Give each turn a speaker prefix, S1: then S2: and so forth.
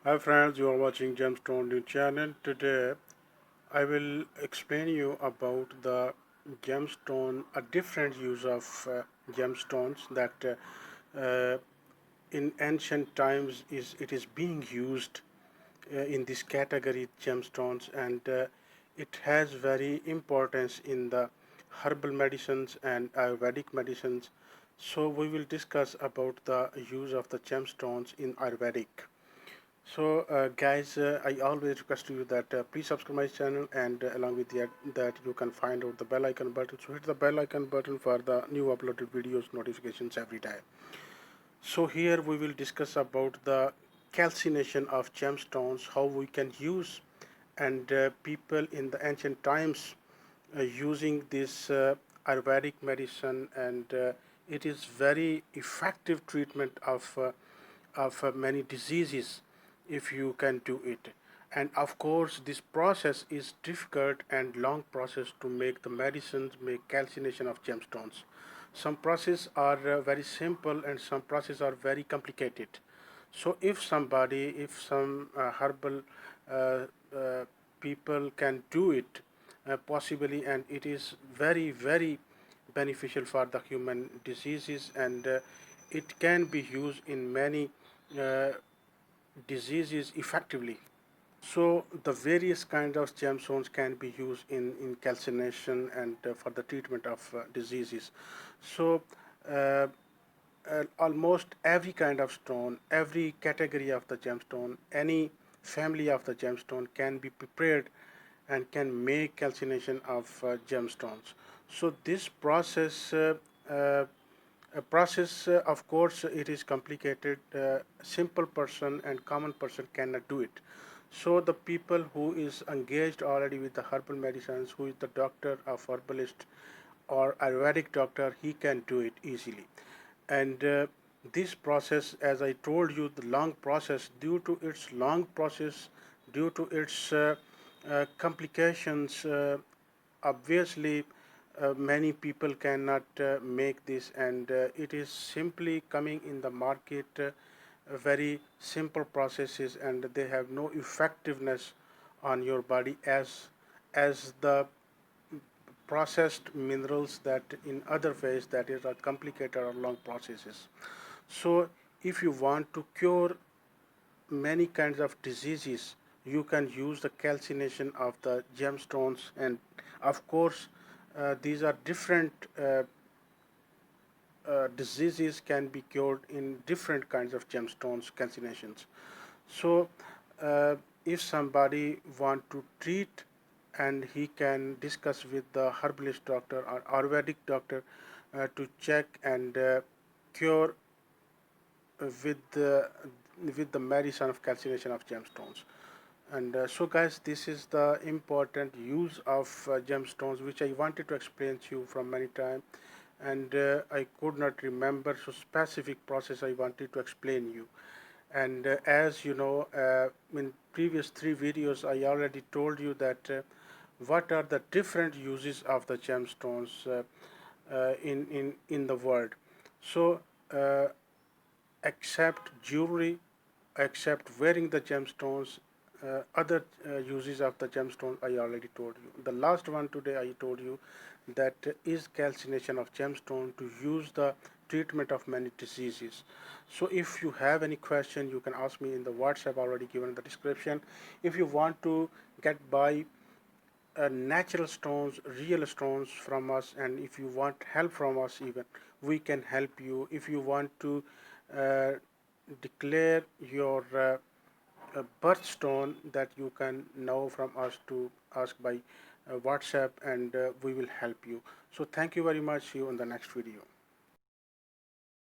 S1: Hi friends, you are watching Gemstone News channel. Today I will explain you about the gemstone, a different use of gemstones that in ancient times it is being used in this category gemstones, and it has very importance in the herbal medicines and Ayurvedic medicines. So we will discuss about the use of the gemstones in Ayurvedic. So, guys, I always request you that please subscribe my channel, and along with that, you can find out the bell icon button. So, hit the bell icon button for the new uploaded videos notifications every time. So, here we will discuss about the calcination of gemstones, how we can use, and people in the ancient times using this Ayurvedic medicine, and it is very effective treatment of many diseases if you can do it. And of course this process is difficult and long process to make the medicines, make calcination of gemstones. Some processes are very simple and some processes are very complicated. So if some herbal uh, uh, people can do it possibly, and it is very beneficial for the human diseases, and it can be used in many uh, diseases effectively. So the various kinds of gemstones can be used in calcination and for the treatment of diseases. So uh, almost every kind of stone, every category of the gemstone, any family of the gemstone can be prepared and can make calcination of gemstones. So this process, of course, it is complicated. Simple person and common person cannot do it. So the people who is engaged already with the herbal medicines, who is the doctor of herbalist or Ayurvedic doctor, he can do it easily. And this process, as I told you, the long process, due to its long process, due to its complications, obviously many people cannot make this, and it is simply coming in the market very simple processes, and they have no effectiveness on your body as the processed minerals that in other ways that is are complicated or long processes. So if you want to cure many kinds of diseases, you can use the calcination of the gemstones, and of course these are different diseases can be cured in different kinds of gemstones calcinations. So uh, if somebody want to treat, and he can discuss with the herbalist doctor or Ayurvedic doctor to check and cure with the medicine of calcination of gemstones. And so guys, this is the important use of gemstones which I wanted to explain to you from many time, and I could not remember so specific process I wanted to explain you. And as you know, in previous three videos I already told you that what are the different uses of the gemstones in the world. So uh, except jewelry, except wearing the gemstones, other uses of the gemstone I already told you. The last one today I told you that is calcination of gemstone to use the treatment of many diseases. So if you have any question, you can ask me in the WhatsApp already given in the description. If you want to get by natural stones, real stones from us, and if you want help from us, even we can help you. If you want to uh, declare your birthstone, that you can know from us to ask by WhatsApp, and we will help you. So thank you very much. See you in the next video.